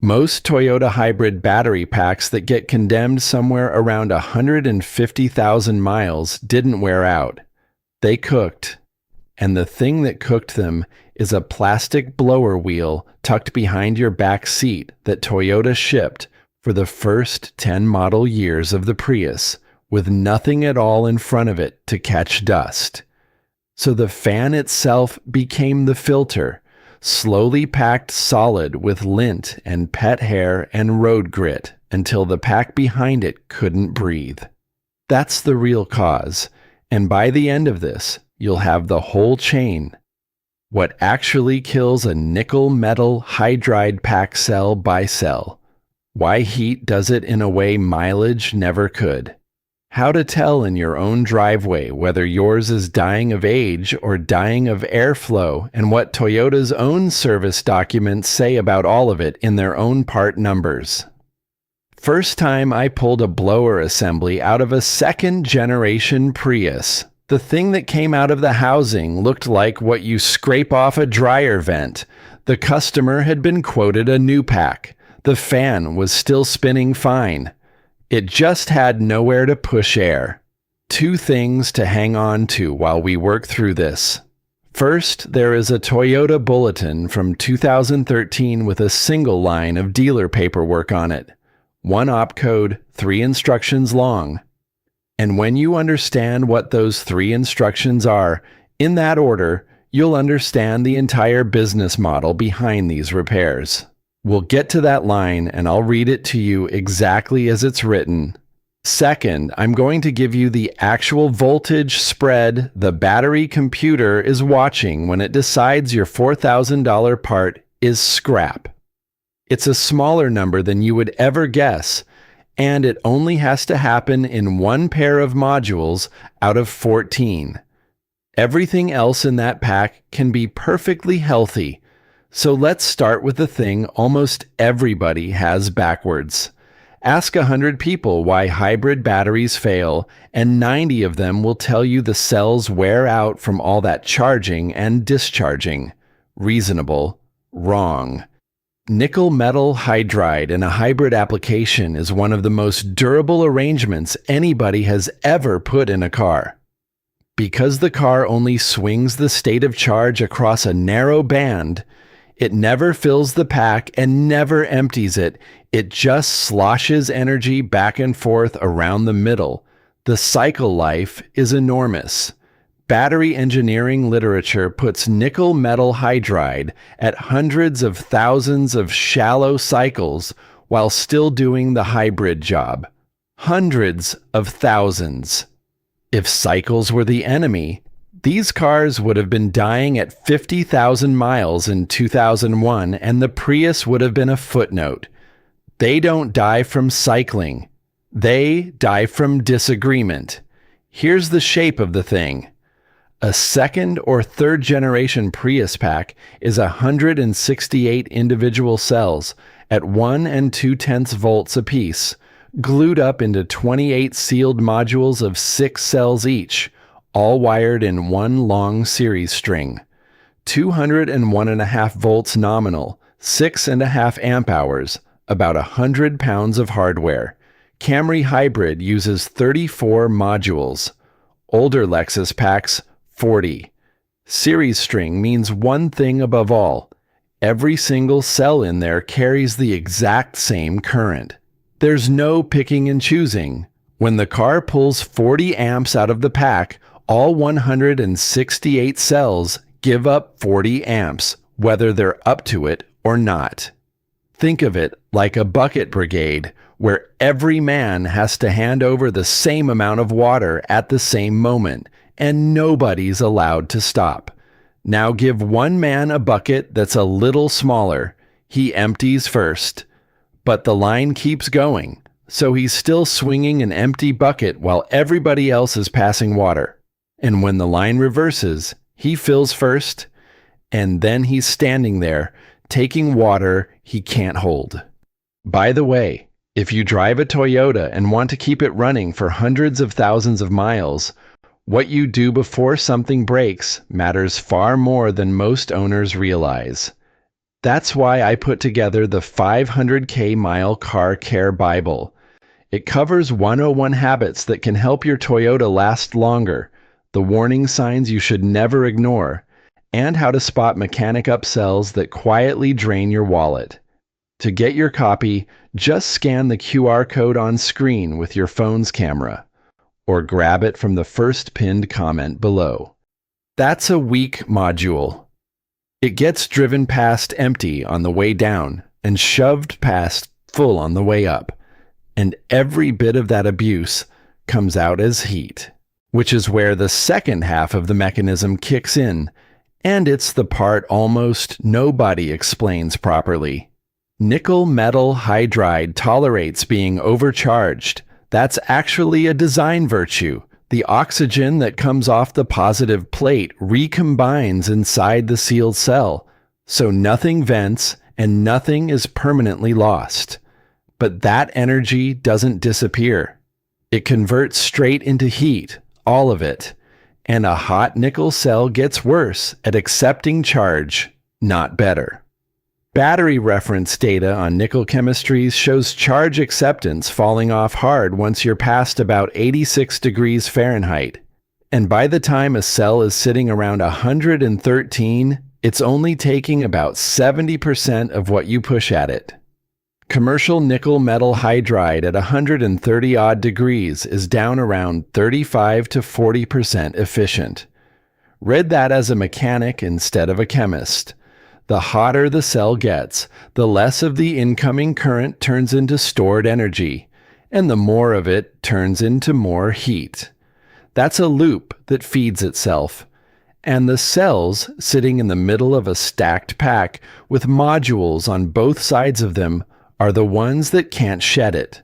Most Toyota hybrid battery packs that get condemned somewhere around 150,000 miles didn't wear out. They cooked. And the thing that cooked them is a plastic blower wheel tucked behind your back seat that Toyota shipped for the first 10 model years of the Prius, with nothing at all in front of it to catch dust. So the fan itself became the filter, slowly packed solid with lint and pet hair and road grit until the pack behind it couldn't breathe. That's the real cause, and by the end of this, you'll have the whole chain. What actually kills a nickel-metal hydride pack cell by cell. Why heat does it in a way mileage never could. How to tell in your own driveway whether yours is dying of age or dying of airflow, and what Toyota's own service documents say about all of it in their own part numbers. First time I pulled a blower assembly out of a second-generation Prius. The thing that came out of the housing looked like what you scrape off a dryer vent. The customer had been quoted a new pack. The fan was still spinning fine. It just had nowhere to push air. Two things to hang on to while we work through this. First, there is a Toyota bulletin from 2013 with a single line of dealer paperwork on it. One opcode, 3 instructions long. And when you understand what those 3 instructions are, in that order, you'll understand the entire business model behind these repairs. We'll get to that line and I'll read it to you exactly as it's written. Second, I'm going to give you the actual voltage spread the battery computer is watching when it decides your $4,000 part is scrap. It's a smaller number than you would ever guess, and it only has to happen in 1 pair of modules out of 14. Everything else in that pack can be perfectly healthy. So let's start with the thing almost everybody has backwards. Ask 100 people why hybrid batteries fail, and 90 of them will tell you the cells wear out from all that charging and discharging. Reasonable. Wrong. Nickel metal hydride in a hybrid application is one of the most durable arrangements anybody has ever put in a car. Because the car only swings the state of charge across a narrow band, it never fills the pack and never empties it. It just sloshes energy back and forth around the middle. The cycle life is enormous. Battery engineering literature puts nickel metal hydride at hundreds of thousands of shallow cycles while still doing the hybrid job. Hundreds of thousands. If cycles were the enemy, these cars would have been dying at 50,000 miles in 2001, and the Prius would have been a footnote. They don't die from cycling. They die from disagreement. Here's the shape of the thing. A second or third generation Prius pack is 168 individual cells at 1 2/10 volts apiece, glued up into 28 sealed modules of 6 cells each, all wired in one long series string. 201.5 volts nominal, 6.5 amp hours, about 100 pounds of hardware. Camry Hybrid uses 34 modules. Older Lexus packs, 40. Series string means one thing above all. Every single cell in there carries the exact same current. There's no picking and choosing. When the car pulls 40 amps out of the pack, all 168 cells give up 40 amps, whether they're up to it or not. Think of it like a bucket brigade, where every man has to hand over the same amount of water at the same moment, and nobody's allowed to stop. Now give one man a bucket that's a little smaller. He empties first. But the line keeps going, so he's still swinging an empty bucket while everybody else is passing water. And when the line reverses, he fills first, and then he's standing there, taking water he can't hold. By the way, if you drive a Toyota and want to keep it running for hundreds of thousands of miles, what you do before something breaks matters far more than most owners realize. That's why I put together the 500K Mile Car Care Bible. It covers 101 habits that can help your Toyota last longer, the warning signs you should never ignore, and how to spot mechanic upsells that quietly drain your wallet. To get your copy, just scan the QR code on screen with your phone's camera, or grab it from the first pinned comment below. That's a weak module. It gets driven past empty on the way down and shoved past full on the way up. And every bit of that abuse comes out as heat, which is where the second half of the mechanism kicks in, and it's the part almost nobody explains properly. Nickel metal hydride tolerates being overcharged. That's actually a design virtue. The oxygen that comes off the positive plate recombines inside the sealed cell, so nothing vents and nothing is permanently lost. But that energy doesn't disappear. It converts straight into heat, all of it, and a hot nickel cell gets worse at accepting charge, not better. Battery reference data on nickel chemistries shows charge acceptance falling off hard once you're past about 86 degrees Fahrenheit. And by the time a cell is sitting around 113, it's only taking about 70% of what you push at it. Commercial nickel metal hydride at 130 odd degrees is down around 35 to 40% efficient. Read that as a mechanic instead of a chemist. The hotter the cell gets, the less of the incoming current turns into stored energy, and the more of it turns into more heat. That's a loop that feeds itself. And the cells sitting in the middle of a stacked pack with modules on both sides of them are the ones that can't shed it.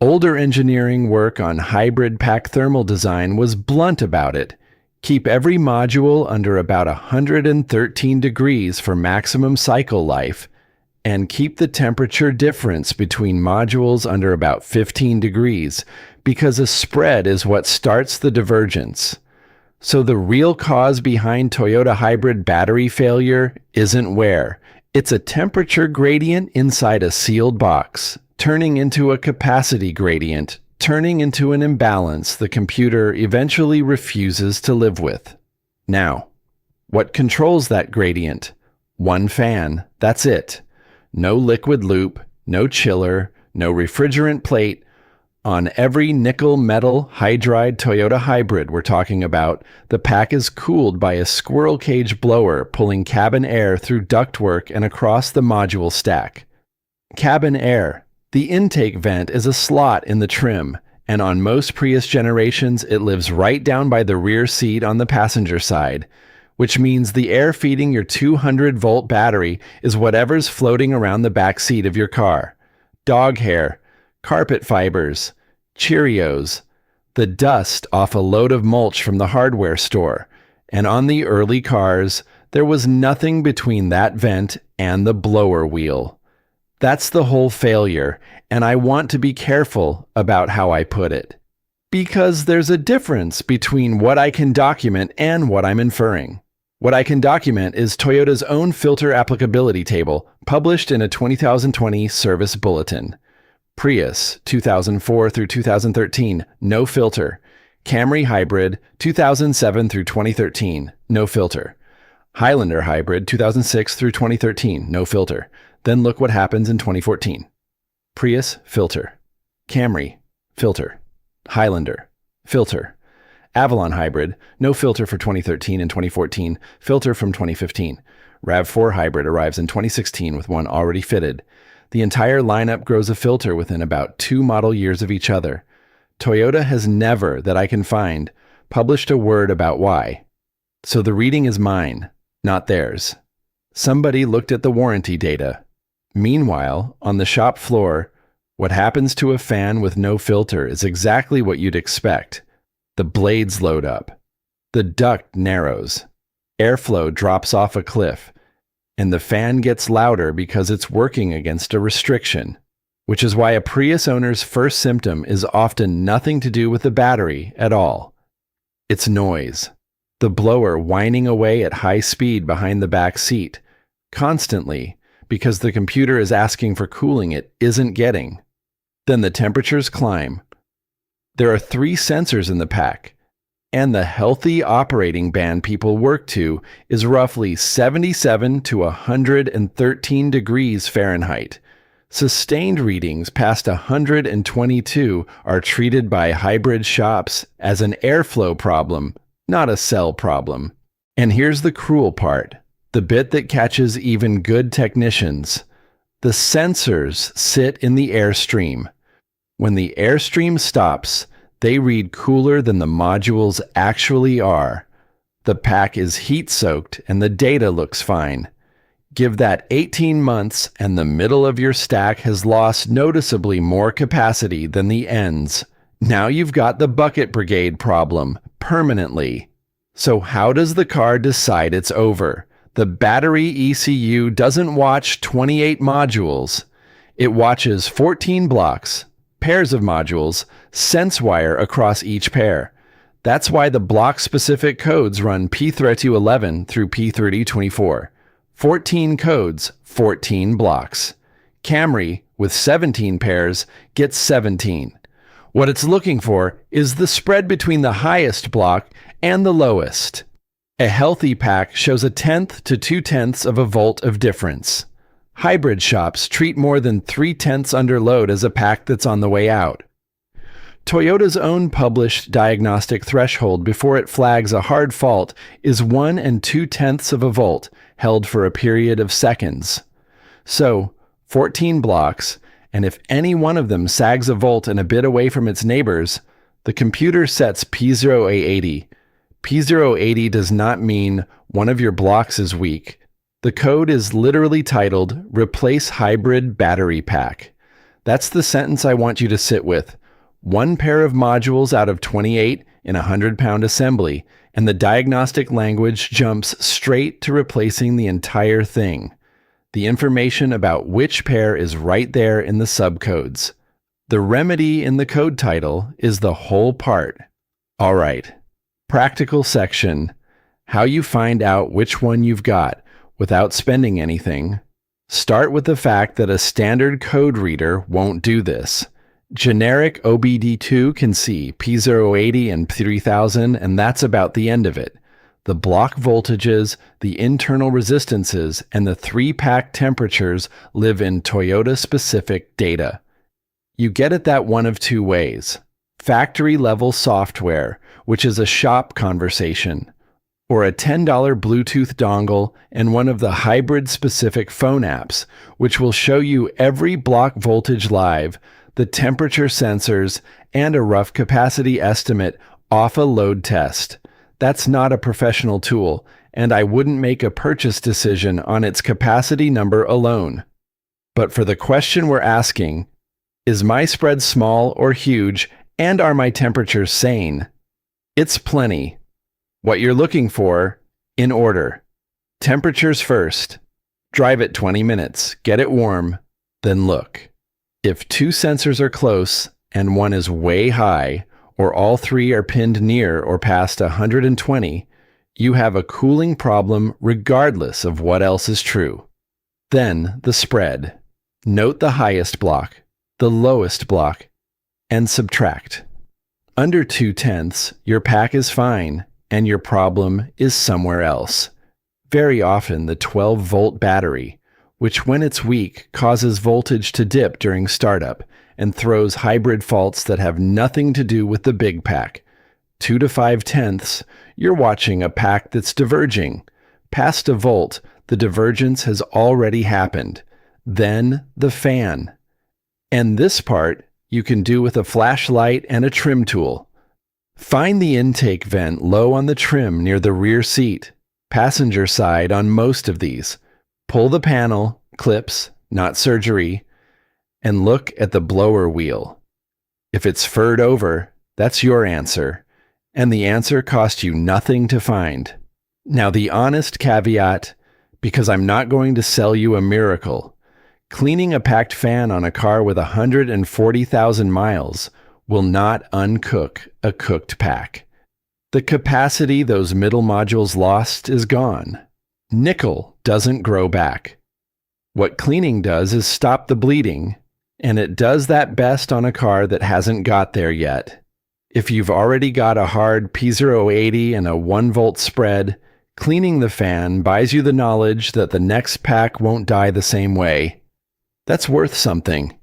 Older engineering work on hybrid pack thermal design was blunt about it. Keep every module under about 113 degrees for maximum cycle life, and keep the temperature difference between modules under about 15 degrees, because a spread is what starts the divergence. So the real cause behind Toyota hybrid battery failure isn't wear. It's a temperature gradient inside a sealed box, turning into a capacity gradient, turning into an imbalance the computer eventually refuses to live with. Now, what controls that gradient? One fan, that's it. No liquid loop, no chiller, no refrigerant plate. On every nickel metal hydride Toyota hybrid we're talking about, the pack is cooled by a squirrel-cage blower pulling cabin air through ductwork and across the module stack. Cabin air. The intake vent is a slot in the trim, and on most Prius generations it lives right down by the rear seat on the passenger side, which means the air feeding your 200-volt battery is whatever's floating around the back seat of your car. Dog hair, carpet fibers, Cheerios, the dust off a load of mulch from the hardware store, and on the early cars, there was nothing between that vent and the blower wheel. That's the whole failure, and I want to be careful about how I put it. Because there's a difference between what I can document and what I'm inferring. What I can document is Toyota's own filter applicability table, published in a 2020 service bulletin. Prius, 2004 through 2013, no filter. Camry Hybrid, 2007 through 2013, no filter. Highlander Hybrid, 2006 through 2013, no filter. Then look what happens in 2014. Prius, filter. Camry, filter. Highlander, filter. Avalon Hybrid, no filter for 2013 and 2014, filter from 2015. RAV4 Hybrid arrives in 2016 with one already fitted. The entire lineup grows a filter within about 2 model years of each other. Toyota has never, that I can find, published a word about why. So the reading is mine, not theirs. Somebody looked at the warranty data. Meanwhile, on the shop floor, what happens to a fan with no filter is exactly what you'd expect. The blades load up. The duct narrows. Airflow drops off a cliff. And the fan gets louder because it's working against a restriction, which is why a Prius owner's first symptom is often nothing to do with the battery at all. It's noise. The blower whining away at high speed behind the back seat, constantly, because the computer is asking for cooling it isn't getting. Then the temperatures climb. There are 3 sensors in the pack, and the healthy operating band people work to is roughly 77 to 113 degrees Fahrenheit. Sustained readings past 122 are treated by hybrid shops as an airflow problem, not a cell problem. And here's the cruel part, the bit that catches even good technicians. The sensors sit in the airstream. When the airstream stops, they read cooler than the modules actually are. The pack is heat-soaked and the data looks fine. Give that 18 months and the middle of your stack has lost noticeably more capacity than the ends. Now you've got the bucket brigade problem permanently. So how does the car decide it's over? The battery ECU doesn't watch 28 modules. It watches 14 blocks, pairs of modules, sense wire across each pair. That's why the block-specific codes run P3211 through P3024. 14 codes, 14 blocks. Camry, with 17 pairs, gets 17. What it's looking for is the spread between the highest block and the lowest. A healthy pack shows 1/10 to 2/10 of a volt of difference. Hybrid shops treat more than 3/10 under load as a pack that's on the way out. Toyota's own published diagnostic threshold before it flags a hard fault is 1 2/10 of a volt, held for a period of seconds. So, 14 blocks, and if any one of them sags a volt and a bit away from its neighbors, the computer sets P0A80. P080 does not mean one of your blocks is weak. The code is literally titled, Replace Hybrid Battery Pack. That's the sentence I want you to sit with. 1 pair of modules out of 28 in a 100-pound assembly, and the diagnostic language jumps straight to replacing the entire thing. The information about which pair is right there in the subcodes. The remedy in the code title is the whole part. All right, practical section. How you find out which one you've got without spending anything. Start with the fact that a standard code reader won't do this. Generic OBD2 can see P080 and 3000, and that's about the end of it. The block voltages, the internal resistances, and the 3-pack temperatures live in Toyota-specific data. You get it that one of 2 ways. Factory-level software, which is a shop conversation, or a $10 Bluetooth dongle and one of the hybrid-specific phone apps, which will show you every block voltage live, the temperature sensors, and a rough capacity estimate off a load test. That's not a professional tool, and I wouldn't make a purchase decision on its capacity number alone. But for the question we're asking, is my spread small or huge, and are my temperatures sane? It's plenty. What you're looking for, in order. Temperatures first. Drive it 20 minutes, get it warm, then look. If 2 sensors are close and one is way high, or all 3 are pinned near or past 120, you have a cooling problem regardless of what else is true. Then the spread. Note the highest block, the lowest block, and subtract. Under 2/10, your pack is fine, and your problem is somewhere else. Very often the 12-volt battery, which when it's weak causes voltage to dip during startup and throws hybrid faults that have nothing to do with the big pack. 2 to 5/10, you're watching a pack that's diverging. Past a volt, the divergence has already happened. Then the fan. And this part you can do with a flashlight and a trim tool. Find the intake vent low on the trim near the rear seat, passenger side on most of these. Pull the panel, clips, not surgery, and look at the blower wheel. If it's furred over, that's your answer, and the answer cost you nothing to find. Now the honest caveat, because I'm not going to sell you a miracle, cleaning a packed fan on a car with 140,000 miles will not uncook a cooked pack. The capacity those middle modules lost is gone. Nickel doesn't grow back. What cleaning does is stop the bleeding, and it does that best on a car that hasn't got there yet. If you've already got a hard P080 and a 1-volt spread, cleaning the fan buys you the knowledge that the next pack won't die the same way. That's worth something.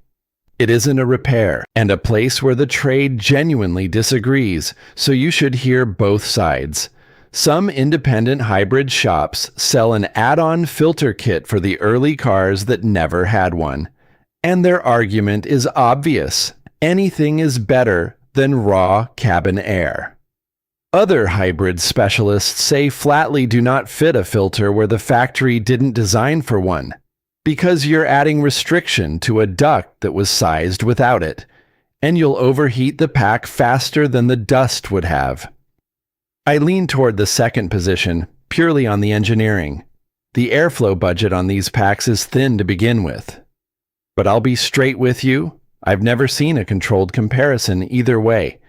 It isn't a repair, and a place where the trade genuinely disagrees, so you should hear both sides. Some independent hybrid shops sell an add-on filter kit for the early cars that never had one. And their argument is obvious. Anything is better than raw cabin air. Other hybrid specialists say flatly do not fit a filter where the factory didn't design for one, because you're adding restriction to a duct that was sized without it, and you'll overheat the pack faster than the dust would have. I lean toward the second position, purely on the engineering. The airflow budget on these packs is thin to begin with. But I'll be straight with you, I've never seen a controlled comparison either way,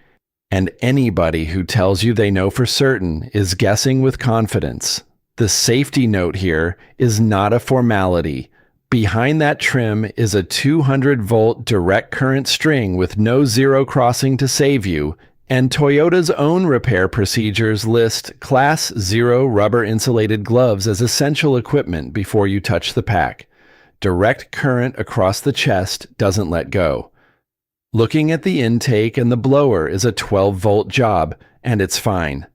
and anybody who tells you they know for certain is guessing with confidence. The safety note here is not a formality. Behind that trim is a 200-volt direct current string with no zero crossing to save you, and Toyota's own repair procedures list Class 0 rubber-insulated gloves as essential equipment before you touch the pack. Direct current across the chest doesn't let go. Looking at the intake and the blower is a 12-volt job, and it's fine.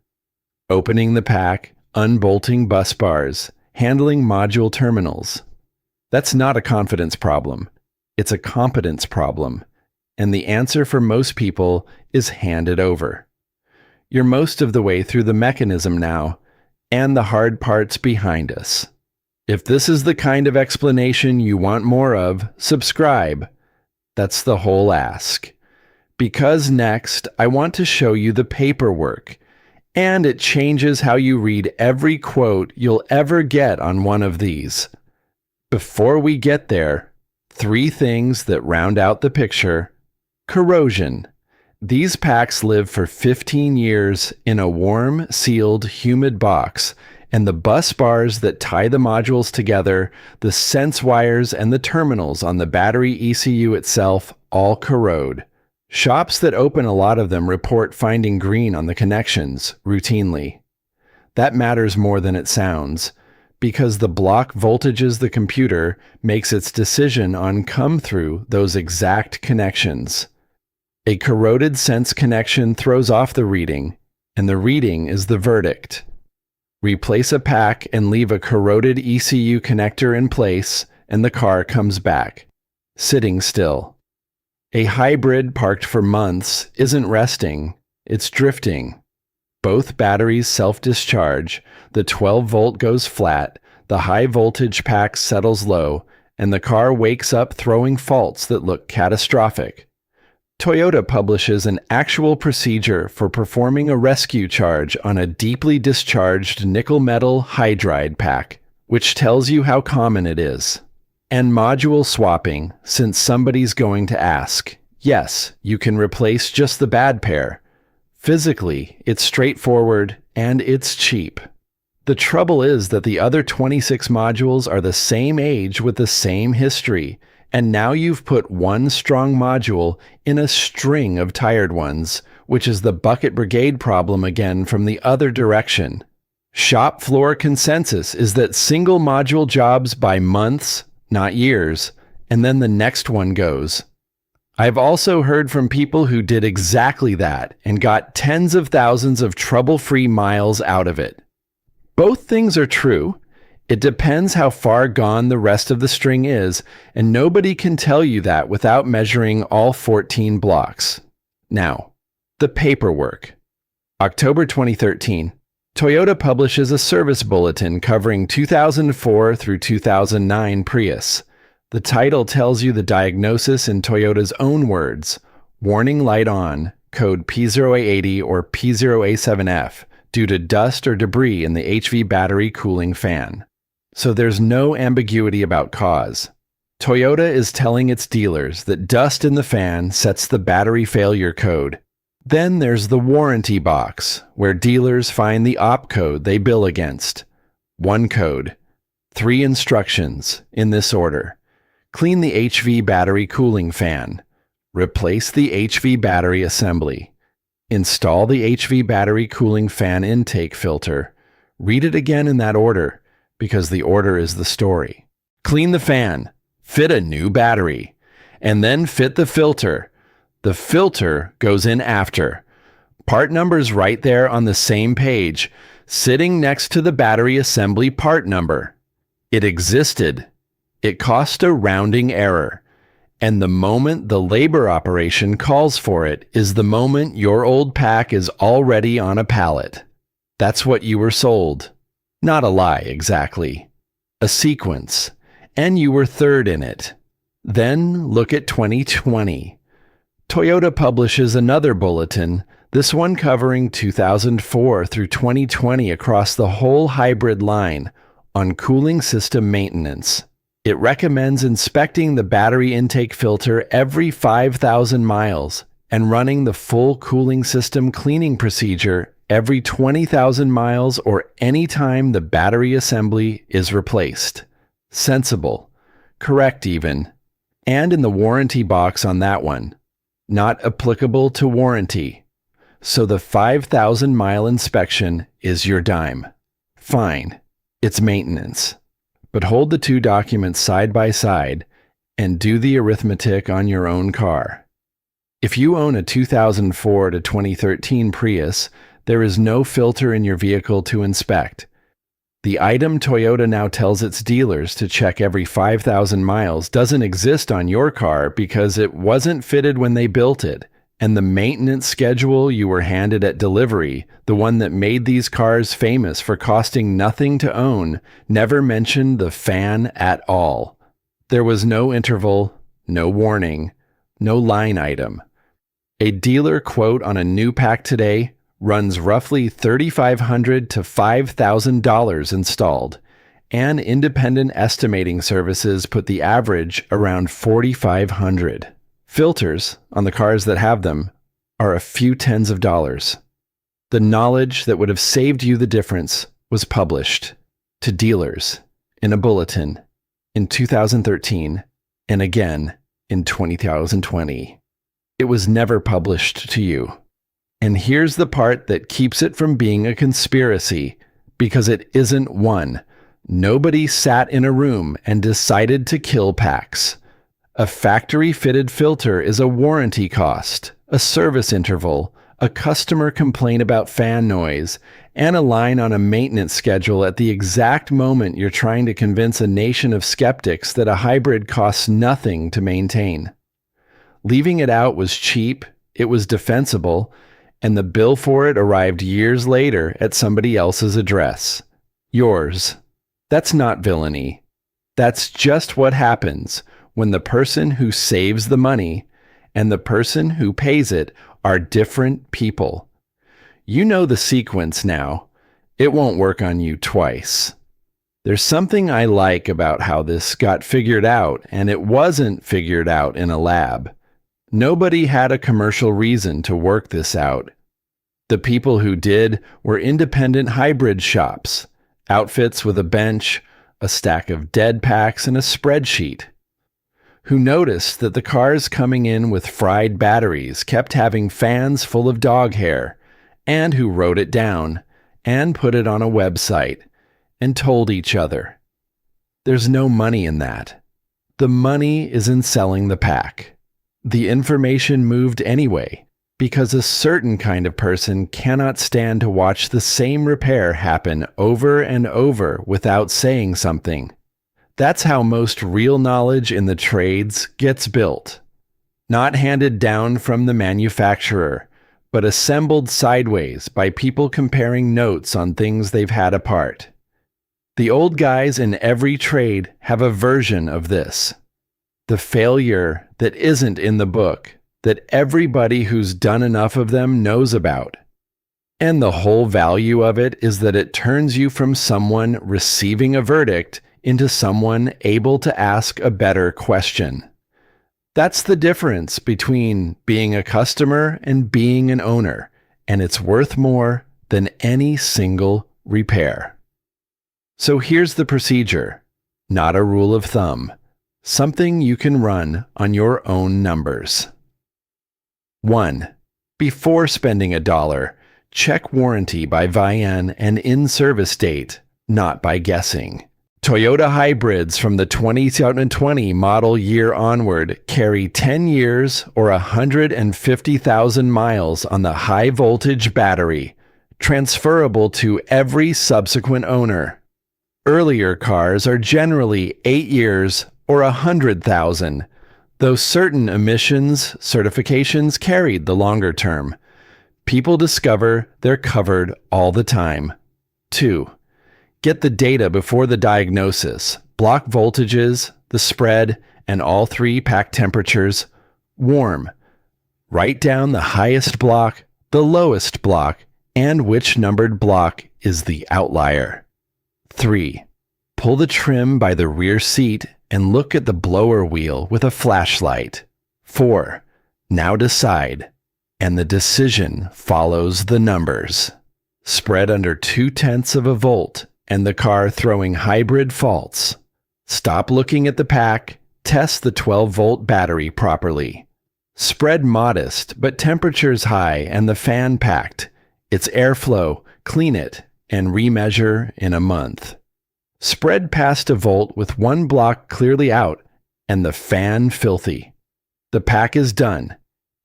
Opening the pack, unbolting bus bars, handling module terminals. That's not a confidence problem. It's a competence problem. And the answer for most people is hand it over. You're most of the way through the mechanism now, and the hard parts behind us. If this is the kind of explanation you want more of, subscribe. That's the whole ask. Because next, I want to show you the paperwork, and it changes how you read every quote you'll ever get on one of these. Before we get there, 3 things that round out the picture. Corrosion. These packs live for 15 years in a warm, sealed, humid box, and the bus bars that tie the modules together, the sense wires, and the terminals on the battery ECU itself all corrode. Shops that open a lot of them report finding green on the connections routinely. That matters more than it sounds, because the block voltages the computer makes its decision on come-through those exact connections. A corroded sense connection throws off the reading, and the reading is the verdict. Replace a pack and leave a corroded ECU connector in place, and the car comes back, sitting still. A hybrid parked for months isn't resting, it's drifting. Both batteries self-discharge, the 12-volt goes flat, the high-voltage pack settles low, and the car wakes up throwing faults that look catastrophic. Toyota publishes an actual procedure for performing a rescue charge on a deeply discharged nickel-metal hydride pack, which tells you how common it is. And module swapping, since somebody's going to ask. Yes, you can replace just the bad pair. Physically, it's straightforward, and it's cheap. The trouble is that the other 26 modules are the same age with the same history, and now you've put one strong module in a string of tired ones, which is the bucket brigade problem again from the other direction. Shop floor consensus is that single module jobs by months, not years, and then the next one goes. I've also heard from people who did exactly that and got tens of thousands of trouble-free miles out of it. Both things are true. It depends how far gone the rest of the string is, and nobody can tell you that without measuring all 14 blocks. Now, the paperwork. October 2013, Toyota publishes a service bulletin covering 2004 through 2009 Prius. The title tells you the diagnosis in Toyota's own words: warning light on, code P0A80 or P0A7F, due to dust or debris in the HV battery cooling fan. So there's no ambiguity about cause. Toyota is telling its dealers that dust in the fan sets the battery failure code. Then there's the warranty box, where dealers find the op code they bill against. One code. 3 instructions in this order. Clean the HV battery cooling fan. Replace the HV battery assembly. Install the HV battery cooling fan intake filter. Read it again in that order, because the order is the story. Clean the fan. Fit a new battery. And then fit the filter. The filter goes in after. Part number's right there on the same page, sitting next to the battery assembly part number. It existed. It cost a rounding error. And the moment the labor operation calls for it is the moment your old pack is already on a pallet. That's what you were sold. Not a lie, exactly. A sequence. And you were third in it. Then look at 2020. Toyota publishes another bulletin, this one covering 2004 through 2020 across the whole hybrid line, on cooling system maintenance. It recommends inspecting the battery intake filter every 5,000 miles and running the full cooling system cleaning procedure every 20,000 miles or any time the battery assembly is replaced. Sensible. Correct even. And in the warranty box on that one. Not applicable to warranty. So the 5,000-mile inspection is your dime. Fine. It's maintenance. But hold the 2 documents side by side and do the arithmetic on your own car. If you own a 2004 to 2013 Prius, there is no filter in your vehicle to inspect. The item Toyota now tells its dealers to check every 5,000 miles doesn't exist on your car because it wasn't fitted when they built it, and the maintenance schedule you were handed at delivery, the one that made these cars famous for costing nothing to own, never mentioned the fan at all. There was no interval, no warning, no line item. A dealer quote on a new pack today runs roughly $3,500 to $5,000 installed, and independent estimating services put the average around $4,500. Filters, on the cars that have them, are a few tens of dollars. The knowledge that would have saved you the difference was published to dealers in a bulletin in 2013 and again in 2020. It was never published to you. And here's the part that keeps it from being a conspiracy, because it isn't one. Nobody sat in a room and decided to kill packs. A factory-fitted filter is a warranty cost, a service interval, a customer complaint about fan noise, and a line on a maintenance schedule at the exact moment you're trying to convince a nation of skeptics that a hybrid costs nothing to maintain. Leaving it out was cheap, it was defensible, and the bill for it arrived years later at somebody else's address. Yours. That's not villainy. That's just what happens when the person who saves the money and the person who pays it are different people. You know the sequence now. It won't work on you twice. There's something I like about how this got figured out, and it wasn't figured out in a lab. Nobody had a commercial reason to work this out. The people who did were independent hybrid shops, outfits with a bench, a stack of dead packs, and a spreadsheet, who noticed that the cars coming in with fried batteries kept having fans full of dog hair, and who wrote it down and put it on a website and told each other. There's no money in that. The money is in selling the pack. The information moved anyway, because a certain kind of person cannot stand to watch the same repair happen over and over without saying something. That's how most real knowledge in the trades gets built. Not handed down from the manufacturer, but assembled sideways by people comparing notes on things they've had apart. The old guys in every trade have a version of this. The failure that isn't in the book, that everybody who's done enough of them knows about. And the whole value of it is that it turns you from someone receiving a verdict into someone able to ask a better question. That's the difference between being a customer and being an owner, and it's worth more than any single repair. So here's the procedure. not a rule of thumb. Something you can run on your own numbers. 1. Before spending $1, check warranty by VIN and in-service date, not by guessing. Toyota hybrids from the 2020 model year onward carry 10 years or 150,000 miles on the high-voltage battery, transferable to every subsequent owner. Earlier cars are generally 8 years or 100,000, though certain emissions certifications carried the longer term. People discover they're covered all the time. 2. Get the data before the diagnosis, block voltages, the spread, and all 3 pack temperatures. Warm. Write down the highest block, the lowest block, and which numbered block is the outlier. 3. Pull the trim by the rear seat and look at the blower wheel with a flashlight. 4. Now decide, and the decision follows the numbers. Spread under 0.2 of a volt and the car throwing hybrid faults. Stop looking at the pack, test the 12-volt battery properly. Spread modest, but temperatures high and the fan packed. Its airflow, clean it, and remeasure in a month. Spread past a volt with 1 block clearly out and the fan filthy. The pack is done,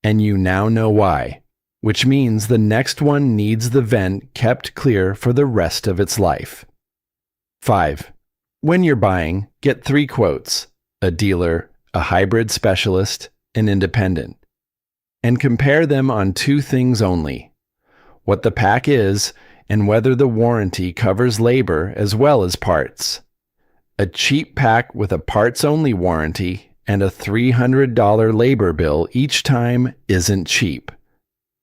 and you now know why, which means the next one needs the vent kept clear for the rest of its life. 5. When you're buying, get 3 quotes: a dealer, a hybrid specialist, an independent, and compare them on 2 things only: what the pack is and whether the warranty covers labor as well as parts. A cheap pack with a parts-only warranty and a $300 labor bill each time isn't cheap.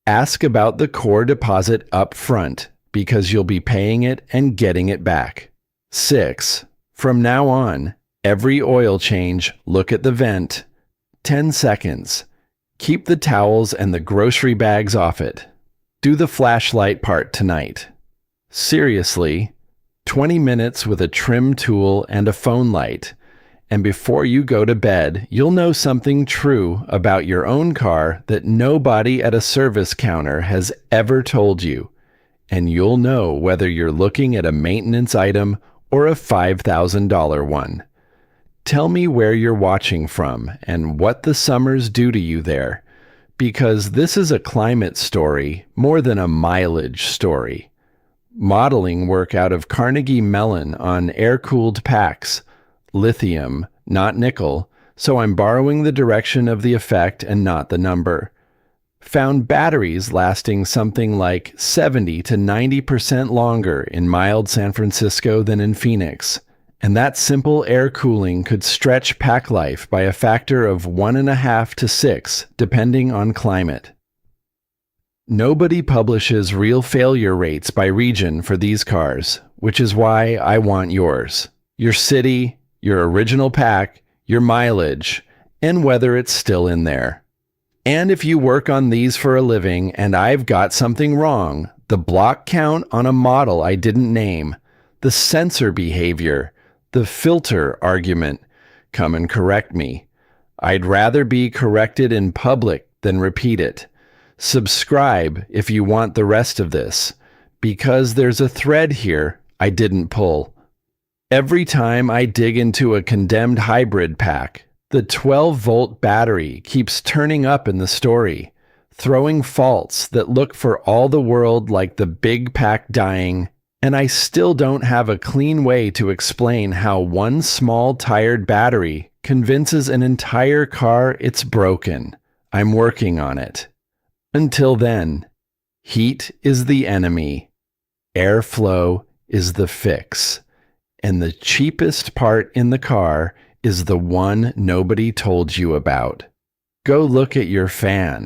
Ask about the core deposit up front because you'll be paying it and getting it back. 6. From now on, every oil change, look at the vent. 10 seconds. Keep the towels and the grocery bags off it. Do the flashlight part tonight. Seriously, 20 minutes with a trim tool and a phone light, and before you go to bed, you'll know something true about your own car that nobody at a service counter has ever told you, and you'll know whether you're looking at a maintenance item or a $5,000 one. Tell me where you're watching from and what the summers do to you there, because this is a climate story more than a mileage story. Modeling work out of Carnegie Mellon on air-cooled packs, lithium, not nickel, so I'm borrowing the direction of the effect and not the number. Found batteries lasting something like 70 to 90% longer in mild San Francisco than in Phoenix, and that simple air cooling could stretch pack life by a factor of 1.5 to 6, depending on climate. Nobody publishes real failure rates by region for these cars, which is why I want yours. Your city, your original pack, your mileage, and whether it's still in there. And if you work on these for a living and I've got something wrong, the block count on a model I didn't name, the sensor behavior, the filter argument, come and correct me. I'd rather be corrected in public than repeat it. Subscribe if you want the rest of this, because there's a thread here I didn't pull. Every time I dig into a condemned hybrid pack, the 12-volt battery keeps turning up in the story, throwing faults that look for all the world like the big pack dying, and I still don't have a clean way to explain how one small tired battery convinces an entire car it's broken. I'm working on it. Until then, heat is the enemy, airflow is the fix, and the cheapest part in the car is the one nobody told you about. Go look at your fan.